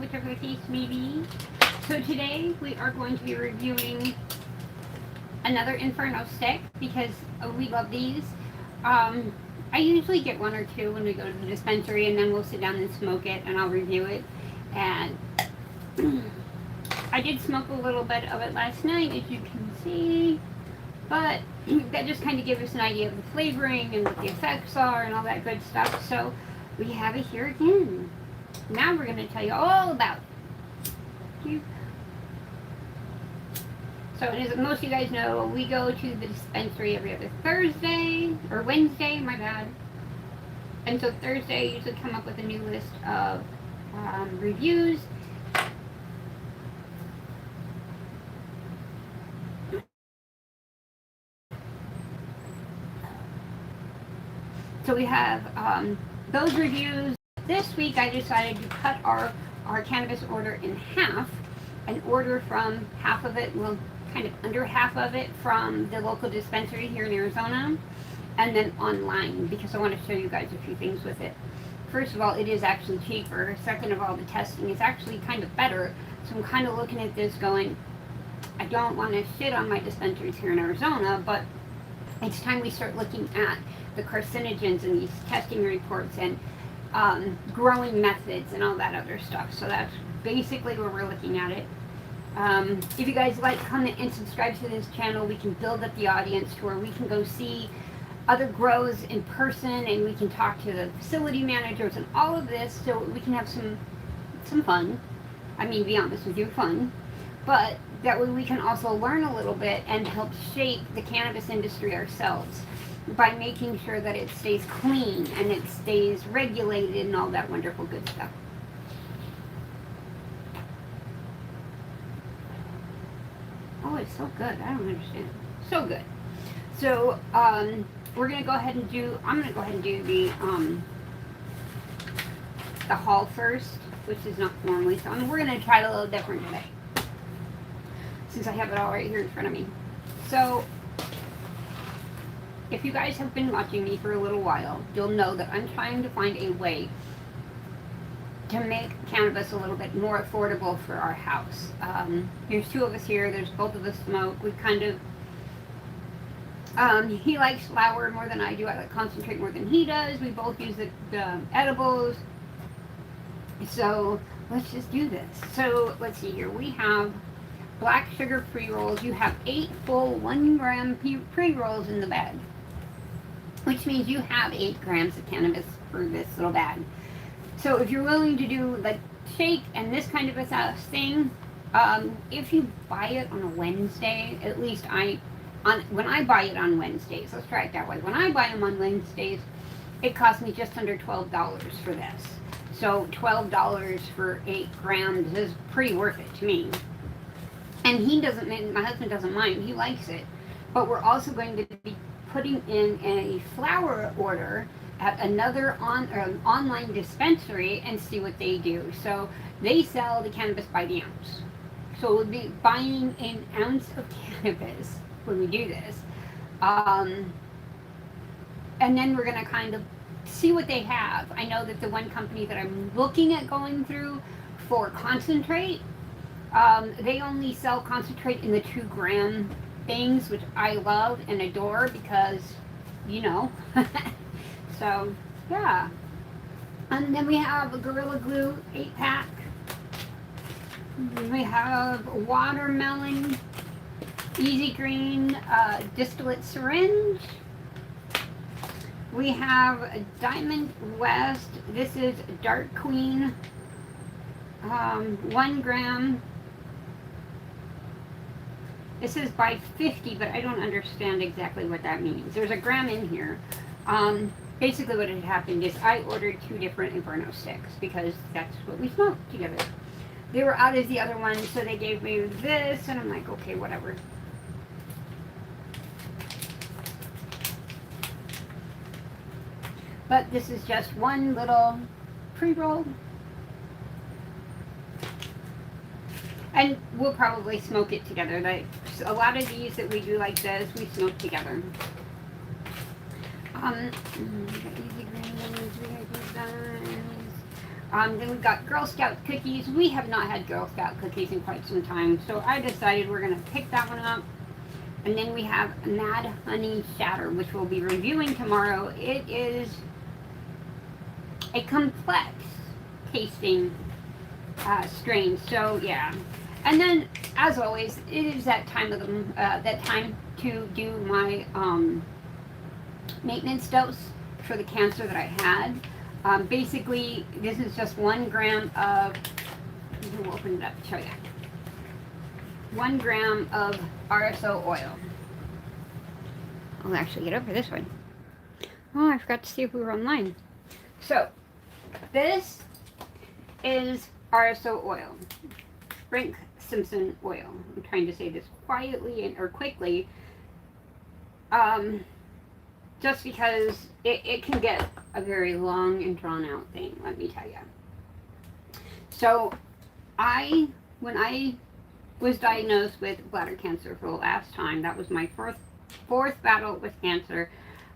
whichever the case may be. So today we are going to be reviewing another Inferno stick because we love these. I usually get one or two when we go to the dispensary, and then we'll sit down and smoke it, and I'll review it. And I did smoke a little bit of it last night, as you can see, but that just kind of gives us an idea of the flavoring and what the effects are and all that good stuff. So we have it here again. Now we're going to tell you all about it. So as most of you guys know, we go to the dispensary every other Thursday, or Wednesday, my bad. And so Thursday I usually come up with a new list of reviews. So we have those reviews. This week I decided to cut our cannabis order in half and order from half of it, well, kind of under half of it from the local dispensary here in Arizona, and then online, because I want to show you guys a few things with it. First of all, it is actually cheaper. Second of all, the testing is actually kind of better. So I'm kind of looking at this going, I don't want to shit on my dispensaries here in Arizona, but it's time we start looking at the carcinogens and these testing reports and growing methods and all that other stuff. So that's basically where we're looking at it. If you guys like, comment, and subscribe to this channel, we can build up the audience to where we can go see other grows in person, and we can talk to the facility managers and all of this, so we can have some fun. I mean, be honest with you, fun. But that way we can also learn a little bit and help shape the cannabis industry ourselves by making sure that it stays clean and it stays regulated and all that wonderful good stuff. Oh, it's so good. I don't understand. So good. So, we're going to go ahead and do, I'm going to go ahead and do the haul first, which is not normally, so we're going to try it a little different today, since I have it all right here in front of me. So, if you guys have been watching me for a little while, you'll know that I'm trying to find a way to make cannabis a little bit more affordable for our house. There's two of us here, there's both of us smoke. We kind of, he likes flower more than I do. I like concentrate more than he does. We both use the edibles. So let's just do this. So let's see here. We have black sugar pre-rolls. You have 8 full 1 gram pre-rolls in the bag, which means you have 8 grams of cannabis for this little bag. So if you're willing to do like shake and this kind of a thing, if you buy it on a Wednesday, at least when I buy it on Wednesdays, let's try it that way. When I buy them on Wednesdays, it costs me just under $12 for this. So $12 for 8 grams is pretty worth it to me. And my husband doesn't mind, he likes it. But we're also going to be putting in a flower order at another online dispensary and see what they do. So they sell the cannabis by the ounce. So we'll be buying an ounce of cannabis when we do this. And then we're going to kind of see what they have. I know that the one company that I'm looking at going through for concentrate, they only sell concentrate in the 2 gram things, which I love and adore because, you know. So, yeah. And then we have a Gorilla Glue 8-pack. We have watermelon, Easy Green distillate syringe. We have a Diamond West. This is Dark Queen, 1 gram. This is by 50, but I don't understand exactly what that means. There's a gram in here. Basically what had happened is I ordered 2 different Inferno sticks because that's what we smoked together. They were out of the other one, so they gave me this, and I'm like, okay, whatever. But this is just one little pre-roll. And we'll probably smoke it together. Like a lot of these that we do like this, we smoke together. We got Easy Greens, we got Designs. Then we've got Girl Scout cookies. We have not had Girl Scout cookies in quite some time, so I decided we're going to pick that one up. And then we have Mad Honey Shatter, which we'll be reviewing tomorrow. It is a complex tasting strain, so yeah. And then, as always, it is that time of that time to do my maintenance dose for the cancer that I had. Basically, this is just 1 gram of. We'll open it up to show you. 1 gram of RSO oil. I'll actually get over this one. Oh, I forgot to see if we were online. So, this is RSO oil. Frank Simpson oil. I'm trying to say this quietly or quickly. Just because it can get a very long and drawn out thing, let me tell you. So, when I was diagnosed with bladder cancer for the last time, that was my fourth battle with cancer,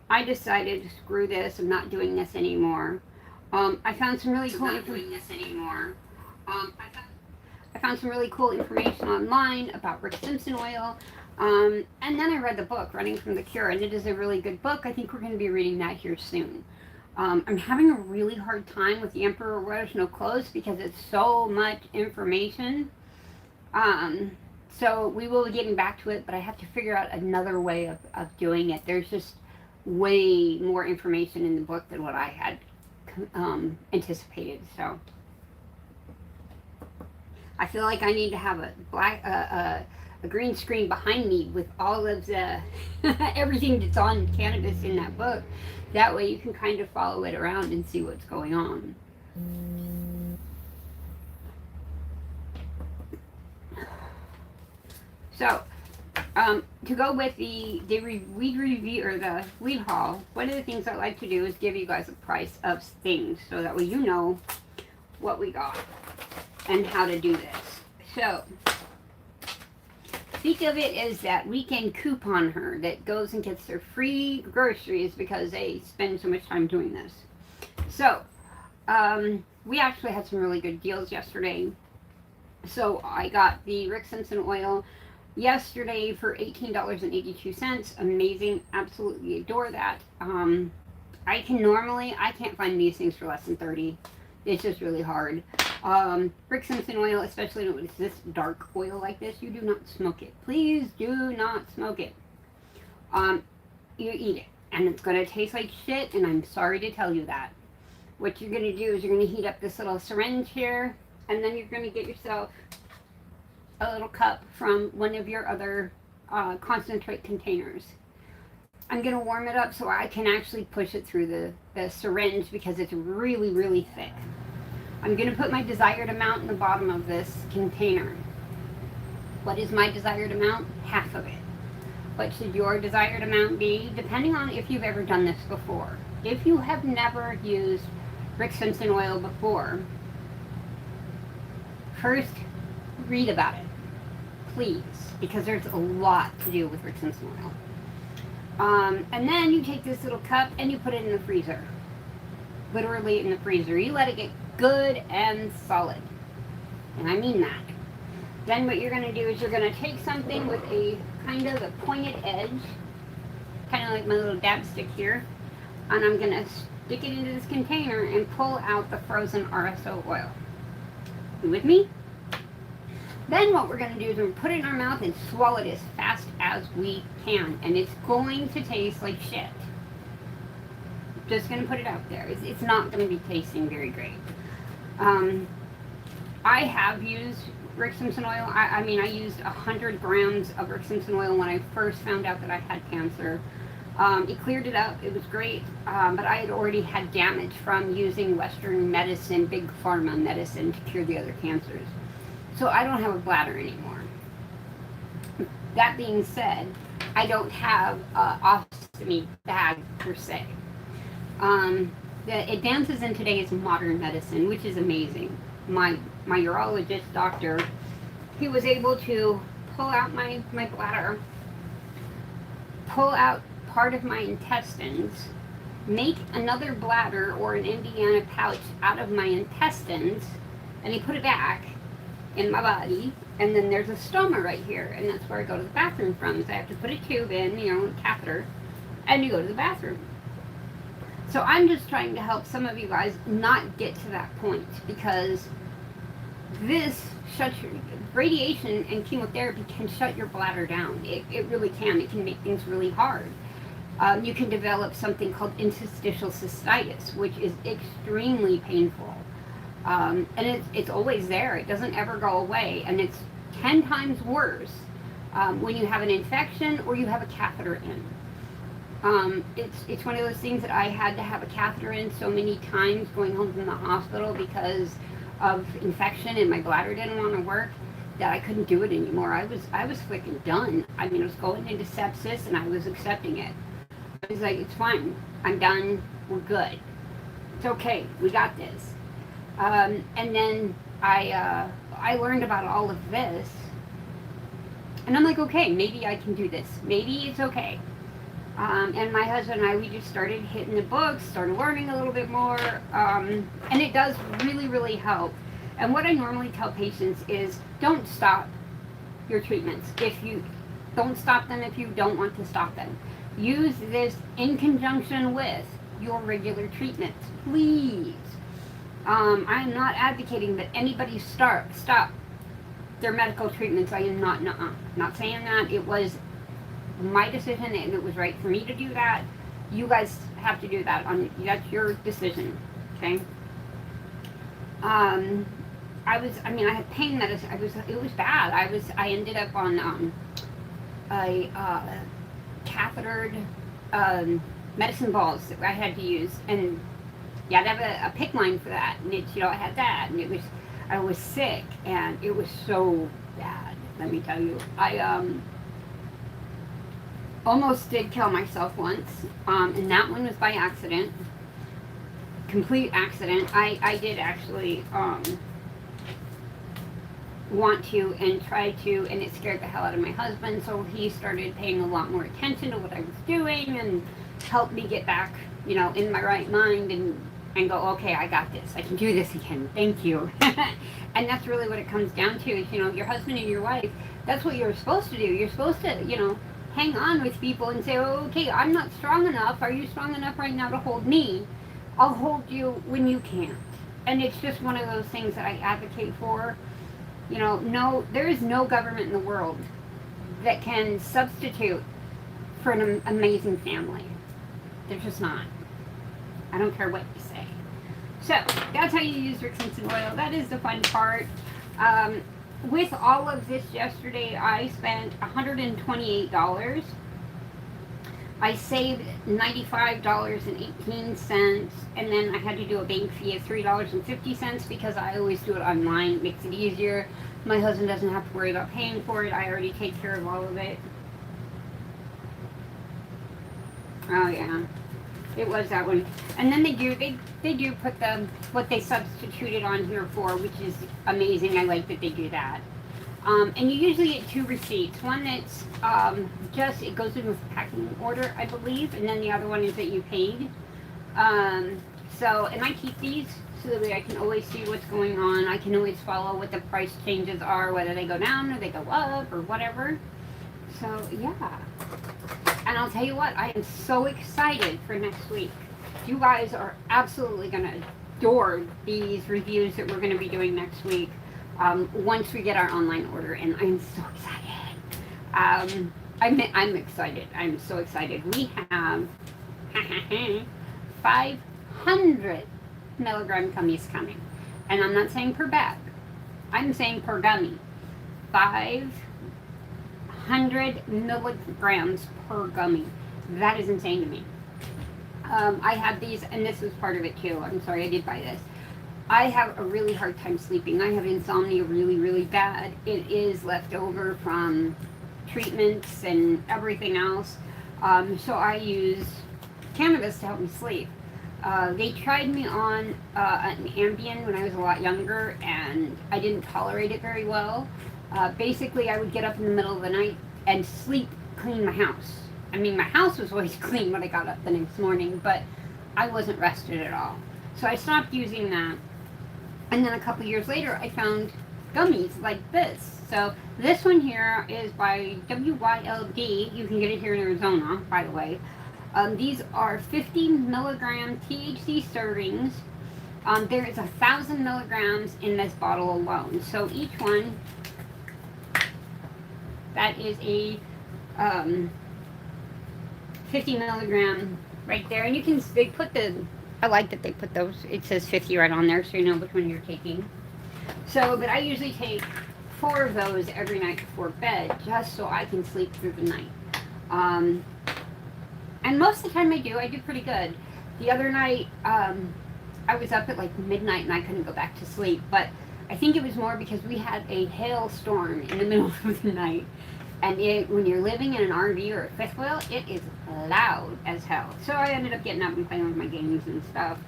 I decided, screw this, I'm not doing this anymore. I found some really cool I found some really cool information online about Rick Simpson oil. And then I read the book, Running from the Cure, and it is a really good book. I think we're going to be reading that here soon. I'm having a really hard time with The Emperor Wears No Clothes because it's so much information. So we will be getting back to it, but I have to figure out another way of doing it. There's just way more information in the book than what I had anticipated. So I feel like I need to have a green screen behind me with all of the everything that's on cannabis in that book. That way you can kind of follow it around and see what's going on. So, to go with the weed review or the weed haul, one of the things I like to do is give you guys a price of things so that way you know what we got and how to do this. So, think of it as that weekend coupon her that goes and gets their free groceries because they spend so much time doing this. So, we actually had some really good deals yesterday. So, I got the Rick Simpson oil yesterday for $18.82. Amazing. Absolutely adore that. I can't find these things for less than $30. It's just really hard. Rick Simpson oil, especially when it's this dark oil like this, you do not smoke it. Please do not smoke it. You eat it, and it's going to taste like shit, and I'm sorry to tell you that. What you're going to do is you're going to heat up this little syringe here, and then you're going to get yourself a little cup from one of your other concentrate containers. I'm going to warm it up so I can actually push it through the syringe because it's really, really thick. I'm going to put my desired amount in the bottom of this container. What is my desired amount? Half of it. What should your desired amount be? Depending on if you've ever done this before. If you have never used Rick Simpson oil before, first read about it, please, because there's a lot to do with Rick Simpson oil. And then you take this little cup and you put it in the freezer. Literally in the freezer. You let it get good and solid. And I mean that. Then what you're going to do is you're going to take something with a kind of a pointed edge, kind of like my little dab stick here, and I'm going to stick it into this container and pull out the frozen RSO oil. You with me? Then what we're going to do is we're going to put it in our mouth and swallow it as fast as we can. And it's going to taste like shit. Just going to put it out there. It's not going to be tasting very great. I have used Rick Simpson oil. I mean, I used 100 grams of Rick Simpson oil when I first found out that I had cancer. It cleared it up. It was great. But I had already had damage from using Western medicine, big pharma medicine, to cure the other cancers. So I don't have a bladder anymore. That being said, I don't have an ostomy bag per se. The advances in today's modern medicine, which is amazing. My urologist doctor, he was able to pull out my bladder, pull out part of my intestines, make another bladder or an Indiana pouch out of my intestines, and he put it back in my body, and then there's a stoma right here, and that's where I go to the bathroom from. So I have to put a tube in, a catheter, and you go to the bathroom. So I'm just trying to help some of you guys not get to that point, because this shuts your radiation and chemotherapy can shut your bladder down. It really can. It can make things really hard. You can develop something called interstitial cystitis, which is extremely painful. And it's always there. It doesn't ever go away. And it's 10 times worse when you have an infection or you have a catheter in. It's one of those things that I had to have a catheter in so many times going home from the hospital because of infection and my bladder didn't want to work, that I couldn't do it anymore. I was freaking done. I mean, I was going into sepsis and I was accepting it. I was like, it's fine. I'm done. We're good. It's okay. We got this. And then I learned about all of this, and I'm like, okay, maybe I can do this. Maybe it's okay. And my husband and I, we just started hitting the books, started learning a little bit more, and it does really, really help. And what I normally tell patients is, don't stop your treatments. Don't stop them if you don't want to stop them. Use this in conjunction with your regular treatments, please. I am not advocating that anybody stop their medical treatments. I am not saying that. It was my decision, and it was right for me to do that. You guys have to do that. That's your decision, okay? I had pain medicine. It was bad. I ended up on a cathetered medicine balls that I had to use, and you had to have a PICC line for that, and I had that, and I was sick, and it was so bad, let me tell you. I almost did kill myself once, and that one was by accident, complete accident. I did actually want to and try to, and it scared the hell out of my husband, so he started paying a lot more attention to what I was doing and helped me get back, in my right mind and go, okay, I got this. I can do this again. Thank you. And that's really what it comes down to is, your husband and your wife, that's what you're supposed to do. You're supposed to, hang on with people and say, oh, okay, I'm not strong enough. Are you strong enough right now to hold me? I'll hold you when you can't. And it's just one of those things that I advocate for. There is no government in the world that can substitute for an amazing family. There's just not. I don't care what you say. So, that's how you use your Cannabis oil. That is the fun part. With all of this yesterday, I spent $128. I saved $95.18, and then I had to do a bank fee of $3.50 because I always do it online. It makes it easier. My husband doesn't have to worry about paying for it. I already take care of all of it. Oh yeah, it was that one. And then they do put what they substituted on here for, which is amazing. I like that they do that. And you usually get 2 receipts. One that's it goes in with packing order, I believe, and then the other one is that you paid. And I keep these so that way I can always see what's going on. I can always follow what the price changes are, whether they go down or they go up or whatever. So yeah. And I'll tell you what, I am so excited for next week. You guys are absolutely going to adore these reviews that we're going to be doing next week. Once we get our online order, and I'm so excited. I'm excited. I'm so excited. We have 500 milligram gummies coming, and I'm not saying per bag. I'm saying per gummy. 500 milligrams per gummy. That is insane to me. I have these, and this is part of it too. I'm sorry, I did buy this. I have a really hard time sleeping. I have insomnia really, really bad. It is left over from treatments and everything else. So I use cannabis to help me sleep. They tried me on an Ambien when I was a lot younger, and I didn't tolerate it very well. Basically, I would get up in the middle of the night and clean my house. I mean, my house was always clean when I got up the next morning, but I wasn't rested at all. So I stopped using that. And then a couple years later, I found gummies like this. So this one here is by WYLD. You can get it here in Arizona, by the way. These are 50 milligram THC servings. There is 1,000 milligrams in this bottle alone. So each one, that is a 50 milligram right there. And you can, they put the, I like that they put those, it says 50 right on there so you know which one you're taking. So, but I usually take 4 of those every night before bed just so I can sleep through the night. And most of the time I do pretty good. The other night, I was up at like midnight and I couldn't go back to sleep, but I think it was more because we had a hailstorm in the middle of the night. And when you're living in an RV or a fifth wheel, it is loud as hell. So I ended up getting up and playing with my games and stuff.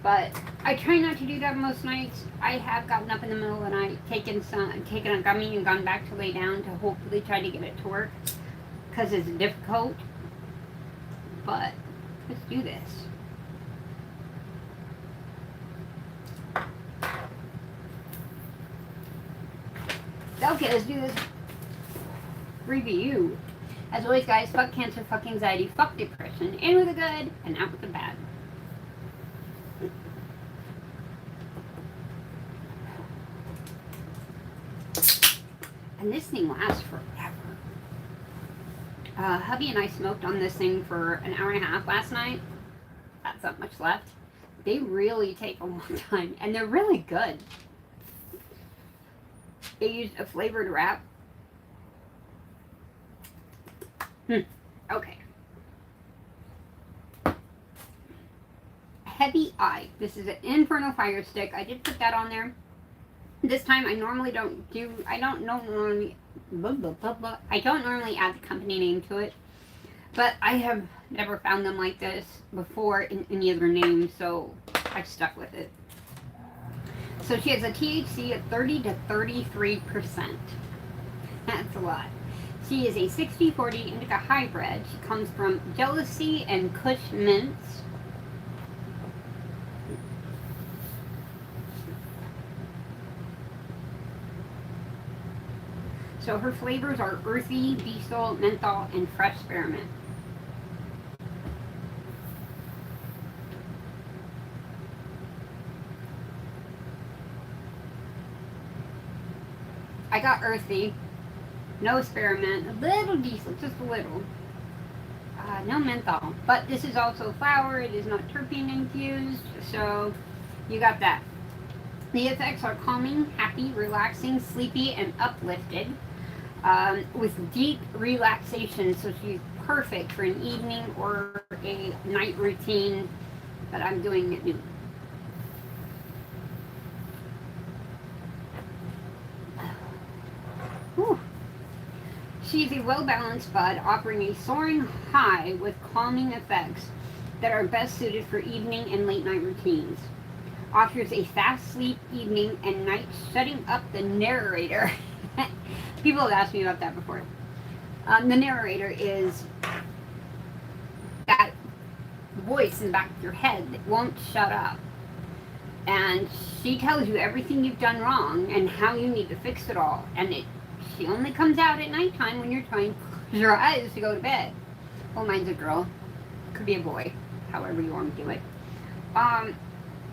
But I try not to do that most nights. I have gotten up in the middle of the night, taken a gummy and gone back to lay down to hopefully try to get it to work. Because it's difficult. But let's do this. Okay, let's do this review. As always, guys, fuck cancer, fuck anxiety, fuck depression, in with the good and out with the bad. And this thing lasts forever. Hubby and I smoked on this thing for an hour and a half last night. That's not much left. They really take a long time, and they're really good. They used a flavored wrap. Okay. Heavy Eye. This is an Inferno Fire Stick. I did put that on there. This time I normally don't normally add the company name to it. But I have never found them like this before in any other name, so I stuck with it. So she has a THC of 30 to 33%. That's a lot. She is a 60-40 indica hybrid. She comes from Jealousy and Kush Mints. So her flavors are earthy, diesel, menthol, and fresh spearmint. I got earthy, no spearmint, a little diesel, just a little. No menthol, but this is also flower. It is not terpene infused, so you got that. The effects are calming, happy, relaxing, sleepy, and uplifted. With deep relaxation, so she's perfect for an evening or a night routine that I'm doing at noon. Whew. She's a well-balanced bud, offering a soaring high with calming effects that are best suited for evening and late night routines. Offers a fast sleep evening and night, shutting up the narrator. People have asked me about that before. The narrator is that voice in the back of your head that won't shut up. And she tells you everything you've done wrong and how you need to fix it all. And she only comes out at nighttime when you're trying to close your eyes to go to bed. Well, mine's a girl. Could be a boy. However you want to do it.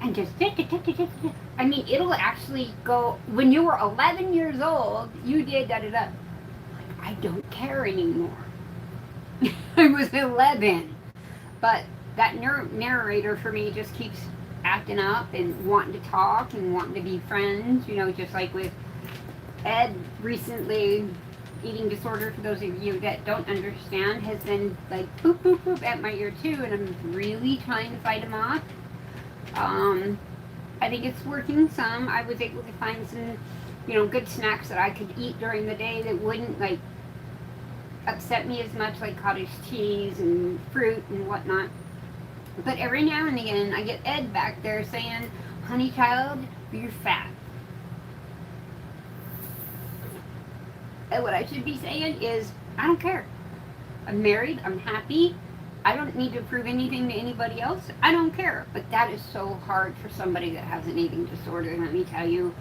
And just, I mean, it'll actually go, when you were 11 years old, you did da-da-da. Like, I don't care anymore. I was 11. But that narrator for me just keeps acting up and wanting to talk and wanting to be friends, you know, just like with Ed recently. Eating disorder, for those of you that don't understand, has been like boop, boop, boop at my ear too, and I'm really trying to fight him off. I think it's working some. I was able to find some, you know, good snacks that I could eat during the day that wouldn't, like, upset me as much, like cottage cheese and fruit and whatnot. But every now and again, I get Ed back there saying, honey child, you're fat. And what I should be saying is, I don't care. I'm married, I'm happy, I don't need to prove anything to anybody else. I don't care. But that is so hard for somebody that has an eating disorder. Let me tell you,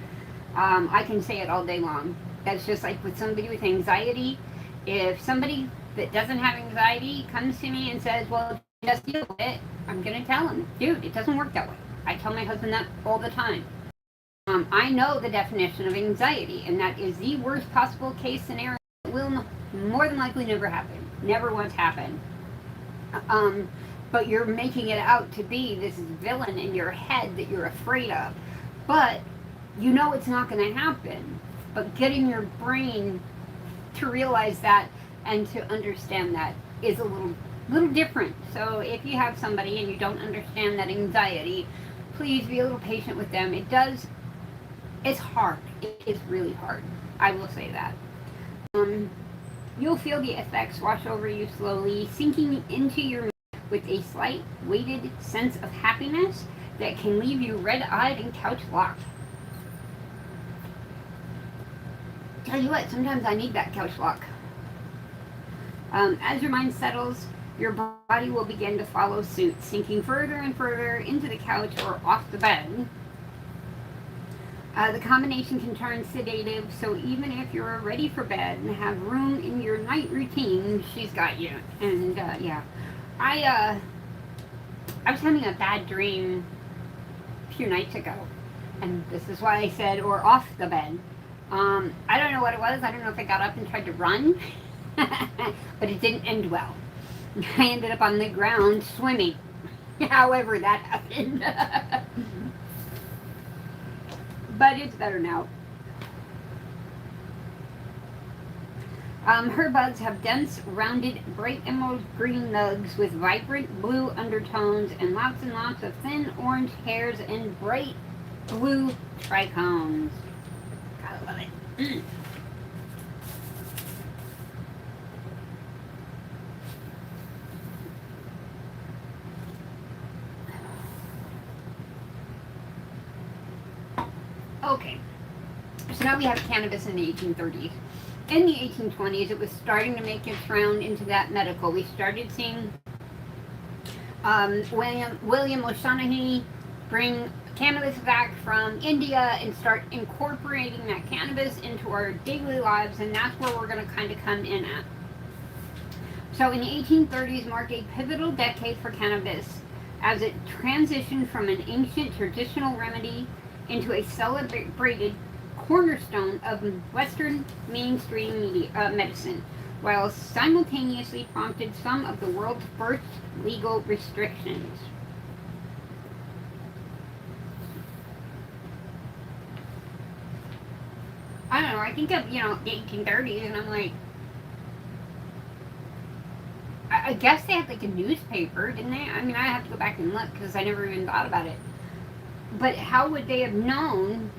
I can say it all day long. That's just like with somebody with anxiety. If somebody that doesn't have anxiety comes to me and says, well, just deal with it, I'm going to tell them, dude, it doesn't work that way. I tell my husband that all the time. I know the definition of anxiety, and that is the worst possible case scenario that will more than likely never happen. Never once happen. But you're making it out to be this villain in your head that you're afraid of. But you know it's not going to happen. But getting your brain to realize that and to understand that is a little different. So if you have somebody and you don't understand that anxiety, please be a little patient with them. It's hard. It is really hard. I will say that. You'll feel the effects wash over you slowly, sinking into your mind with a slight weighted sense of happiness that can leave you red-eyed and couch-locked. Tell you what, sometimes I need that couch lock. As your mind settles, your body will begin to follow suit, sinking further and further into the couch or off the bed. The combination can turn sedative, so even if you're ready for bed and have room in your night routine, she's got you. And yeah, I was having a bad dream a few nights ago, and this is why I said, or off the bed. I don't know what it was. I don't know if I got up and tried to run, but it didn't end well. I ended up on the ground swimming. However that happened. But it's better now. Her buds have dense, rounded, bright emerald green nugs with vibrant blue undertones and lots of thin orange hairs and bright blue trichomes. Gotta love it. Okay, so now we have cannabis in the 1830s. In the 1820s, it was starting to make its round into that medical. We started seeing William O'Shaughnessy bring cannabis back from India and start incorporating that cannabis into our daily lives, and that's where we're going to kind of come in at. So in the 1830s marked a pivotal decade for cannabis as it transitioned from an ancient traditional remedy into a celebrated cornerstone of Western mainstream medicine, while simultaneously prompted some of the world's first legal restrictions. I don't know, I think of, the 1830s, and I'm like, I guess they had like a newspaper, didn't they? I mean, I have to go back and look because I never even thought about it. But how would they have known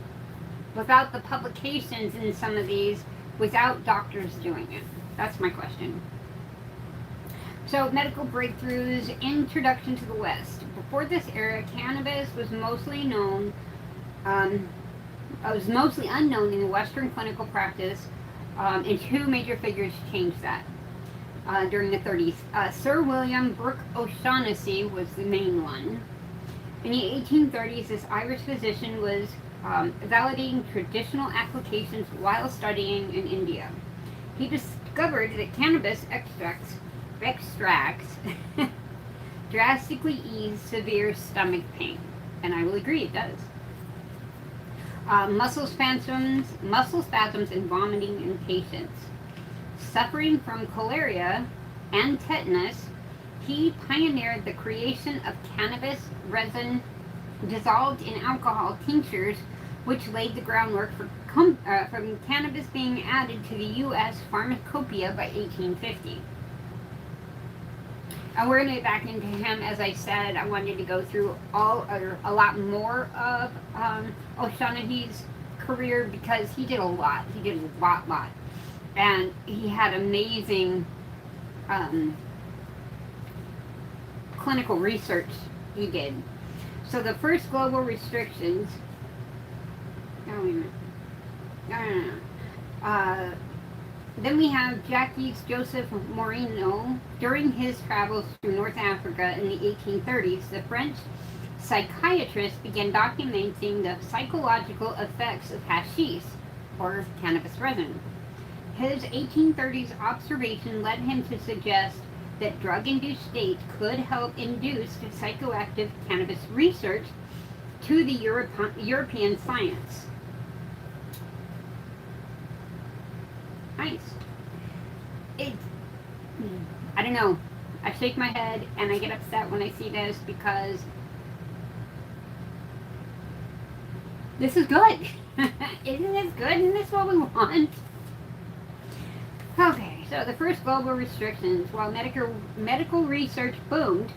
without the publications in some of these, without doctors doing it? That's my question. So, medical breakthroughs, introduction to the West. Before this era, cannabis was mostly unknown in the Western clinical practice, and two major figures changed that during the 30s. Sir William Brooke O'Shaughnessy was the main one. In the 1830s, this Irish physician was validating traditional applications while studying in India. He discovered that cannabis extracts drastically ease severe stomach pain, and I will agree it does. Muscle spasms, and vomiting in patients suffering from cholera and tetanus. He pioneered the creation of cannabis resin dissolved in alcohol tinctures, which laid the groundwork for cannabis being added to the U.S. pharmacopoeia by 1850. And we're going to get back into him. As I said, I wanted to go through a lot more of O'Shaughnessy's career because he did a lot. He did a lot. And he had amazing clinical research he did. So the first global restrictions, Then we have Jacques Joseph Moreno. During his travels through North Africa in the 1830s, the French psychiatrist began documenting the psychological effects of hashish, or cannabis resin. His 1830s observation led him to suggest that drug-induced states could help induce psychoactive cannabis research to the European science. Nice. It, I don't know. I shake my head and I get upset when I see this because this is good. Isn't this good? Isn't this what we want? Okay, so the first global restrictions. While medical research boomed,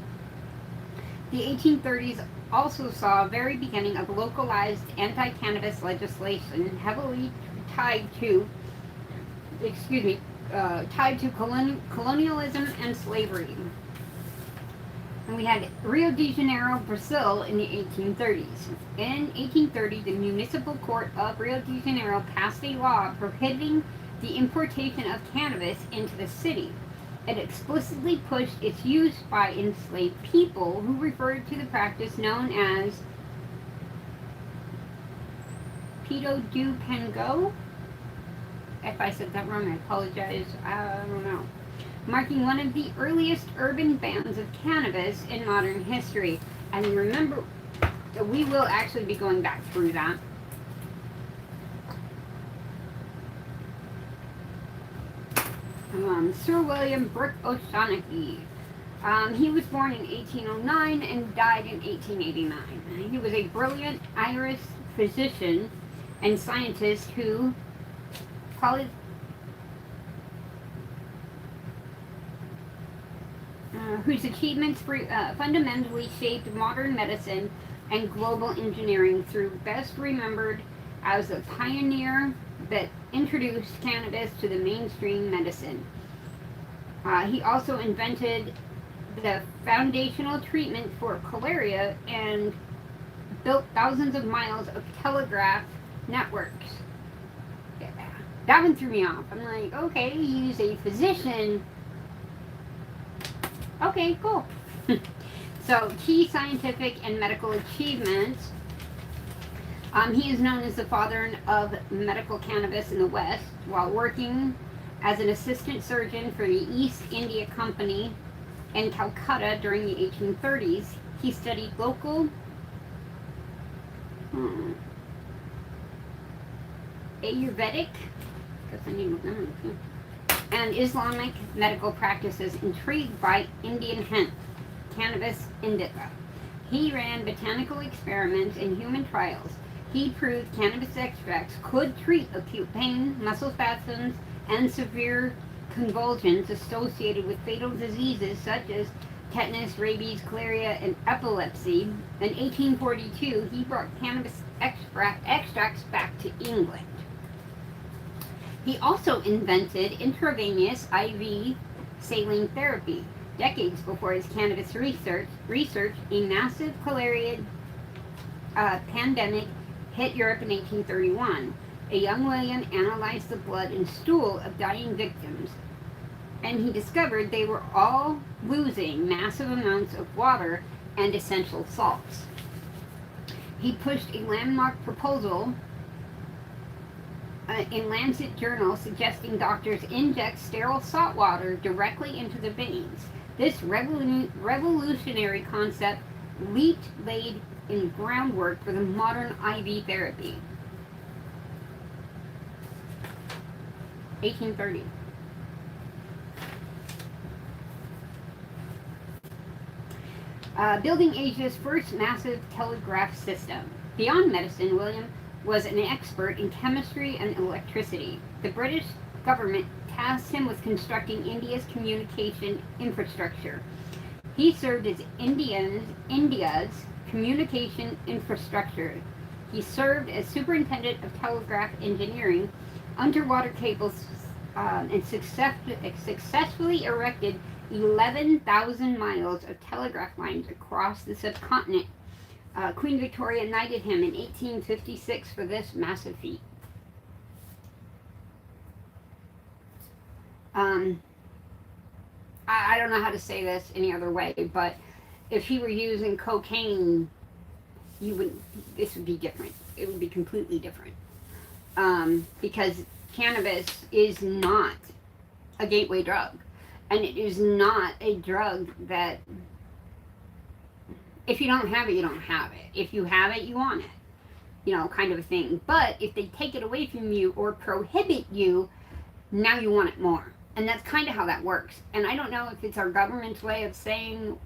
the 1830s also saw a very beginning of localized anti-cannabis legislation heavily tied to colonialism and slavery. And we had Rio de Janeiro, Brazil in the 1830s. In 1830, the Municipal Court of Rio de Janeiro passed a law prohibiting the importation of cannabis into the city. It explicitly pushed its use by enslaved people who referred to the practice known as Pito do Pango. If I said that wrong, I apologize. I don't know. Marking one of the earliest urban bans of cannabis in modern history. And remember, we will actually be going back through that. Sir William Brooke O'Shaughnessy. He was born in 1809 and died in 1889. He was a brilliant Irish physician and scientist whose achievements fundamentally shaped modern medicine and global engineering through best remembered as a pioneer that introduced cannabis to the mainstream medicine. He also invented the foundational treatment for cholera and built thousands of miles of telegraph networks. Yeah, that one threw me off. I'm like, okay, he's a physician. Okay, cool. So, key scientific and medical achievements. He is known as the father of medical cannabis in the West. While working as an assistant surgeon for the East India Company in Calcutta during the 1830s, he studied local Ayurvedic and Islamic medical practices. Intrigued by Indian hemp, Cannabis indica, he ran botanical experiments and human trials. He proved cannabis extracts could treat acute pain, muscle spasms, and severe convulsions associated with fatal diseases such as tetanus, rabies, cholera, and epilepsy. In 1842, he brought cannabis extracts back to England. He also invented intravenous IV saline therapy. Decades before his cannabis research, a massive cholera pandemic hit Europe in 1831. A young William analyzed the blood and stool of dying victims, and he discovered they were all losing massive amounts of water and essential salts. He pushed a landmark proposal in Lancet Journal suggesting doctors inject sterile salt water directly into the veins. This revolutionary concept laid in groundwork for the modern IV therapy. 1830. Building Asia's first massive telegraph system. Beyond medicine, William was an expert in chemistry and electricity. The British government tasked him with constructing India's communication infrastructure. He served as India's communication infrastructure. He served as superintendent of telegraph engineering, underwater cables, and successfully erected 11,000 miles of telegraph lines across the subcontinent. Queen Victoria knighted him in 1856 for this massive feat. Um, I don't know how to say this any other way, but if he were using cocaine, you would this would be different. It would be completely different. Because cannabis is not a gateway drug, and it is not a drug that if you don't have it, you don't have it. If you have it, you want it. Kind of a thing. But if they take it away from you or prohibit you, now you want it more. And that's kind of how that works. And I don't know if it's our government's way of saying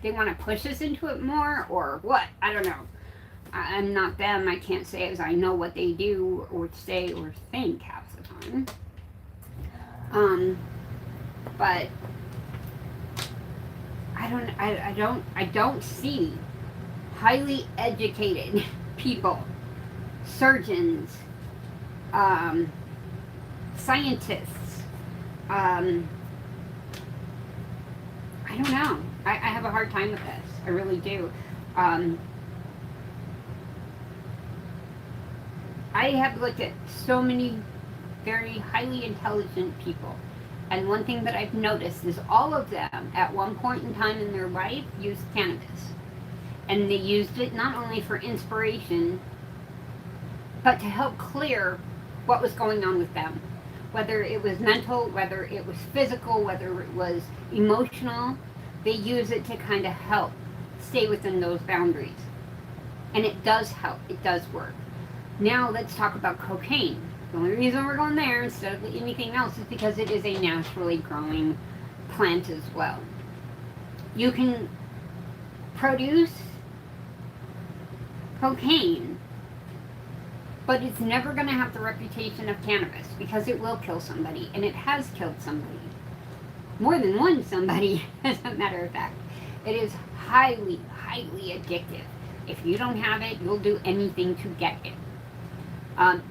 they want to push us into it more or what. I don't know. I'm not them. I can't say as I know what they do or say or think half the time. But I don't see highly educated people, surgeons, scientists. I don't know. I have a hard time with this. I really do. I have looked at so many very highly intelligent people. And one thing that I've noticed is all of them, at one point in time in their life, used cannabis. And they used it not only for inspiration, but to help clear what was going on with them. Whether it was mental, whether it was physical, whether it was emotional, they use it to kind of help stay within those boundaries. And it does help. It does work. Now let's talk about cocaine. The only reason we're going there instead of anything else is because it is a naturally growing plant as well. You can produce cocaine, but it's never going to have the reputation of cannabis because it will kill somebody, and it has killed somebody. More than one somebody, as a matter of fact. It is highly, highly addictive. If you don't have it, you'll do anything to get it.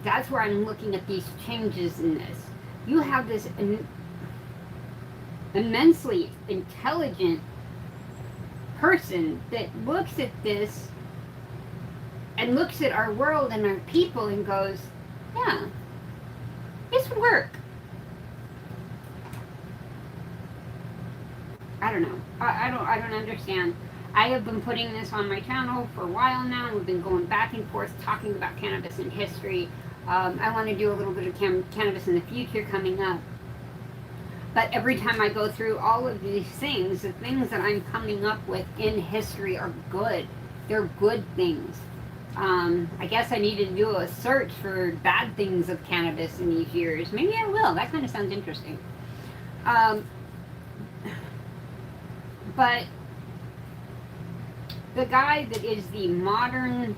That's where I'm looking at these changes in this. You have this immensely intelligent person that looks at this and looks at our world and our people and goes, yeah, this would work. I don't know. I don't understand. I have been putting this on my channel for a while now. We've been going back and forth talking about cannabis and history. I want to do a little bit of cannabis in the future coming up. But every time I go through all of these things, the things that I'm coming up with in history are good. They're good things. I guess I need to do a search for bad things of cannabis in these years. Maybe I will. That kind of sounds interesting. But the guy that is the modern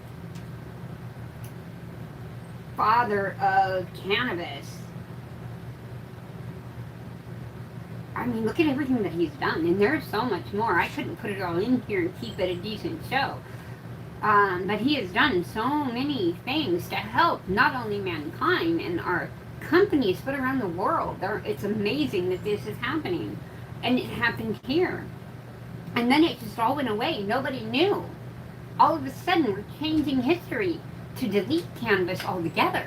father of cannabis, I mean, look at everything that he's done, and there's so much more. I couldn't put it all in here and keep it a decent show. But he has done so many things to help not only mankind and our companies, but around the world. It's amazing that this is happening. And it happened here. And then it just all went away. Nobody knew. All of a sudden, we're changing history to delete cannabis altogether.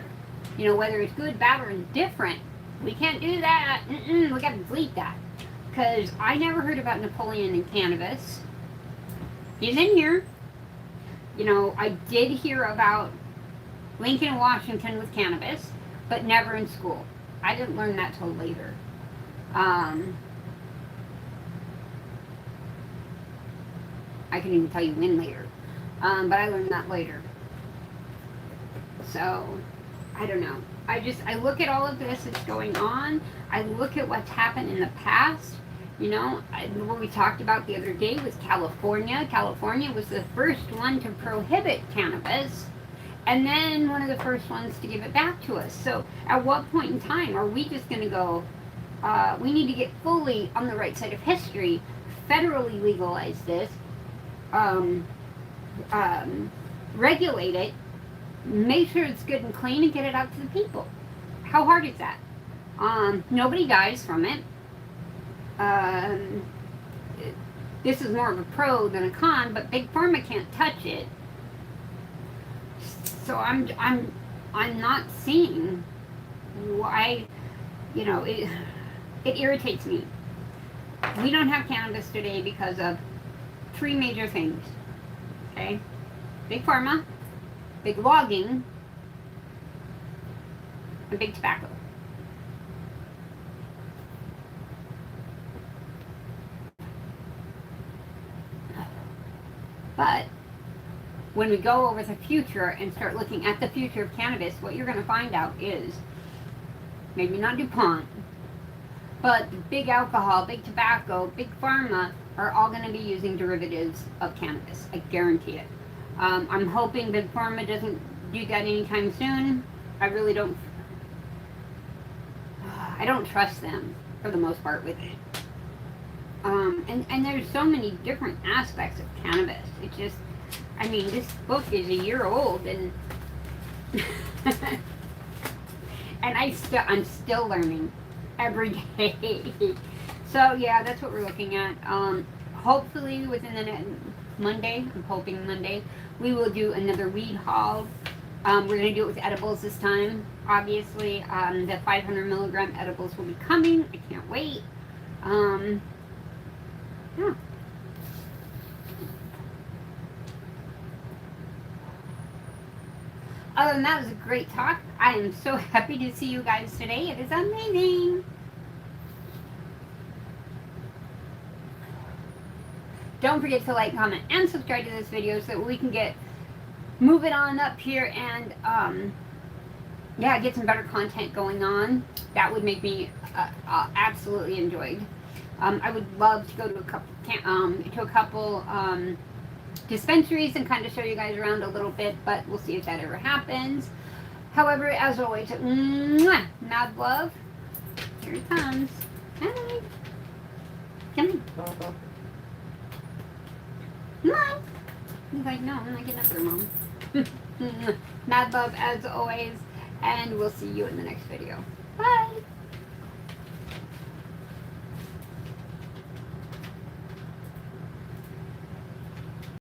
Whether it's good, bad, or indifferent. We can't do that. We gotta delete that. Because I never heard about Napoleon and cannabis. He's in here. I did hear about Lincoln, Washington with cannabis, but never in school. I didn't learn that till later. I can even tell you when later. But I learned that later. So, I don't know. I look at all of this that's going on. I look at what's happened in the past. What we talked about the other day was California. California was the first one to prohibit cannabis. And then one of the first ones to give it back to us. So, at what point in time are we just going to go, we need to get fully on the right side of history, federally legalize this, regulate it, make sure it's good and clean, and get it out to the people. How hard is that? Nobody dies from it. This is more of a pro than a con, but Big Pharma can't touch it. So I'm not seeing why you know, it irritates me. We don't have cannabis today because of three major things. Okay? Big pharma, big logging, and big tobacco. But when we go over the future and start looking at the future of cannabis, what you're going to find out is maybe not DuPont, but big alcohol, big tobacco, big pharma are all going to be using derivatives of cannabis. I guarantee it. I'm hoping big pharma doesn't do that anytime soon. I really don't. I don't trust them for the most part with it. And there's so many different aspects of cannabis. It just, I mean, this book is a year old, and and I'm still learning every day. So yeah, that's what we're looking at. Hopefully within the Monday, I'm hoping Monday, we will do another weed haul. We're going to do it with edibles this time. Obviously, the 500 milligram edibles will be coming. I can't wait. Yeah. Other than that, it was a great talk. I am so happy to see you guys today. It is amazing. Don't forget to like, comment, and subscribe to this video so that we can get moving on up here and yeah, get some better content going on. That would make me absolutely enjoyed. I would love to go to a couple dispensaries and kind of show you guys around a little bit, but we'll see if that ever happens. However, as always, mad love. Here it comes. Hi. Come in. Mom. He's like, no, I'm not getting up there, Mom. Mad love as always, and we'll see you in the next video.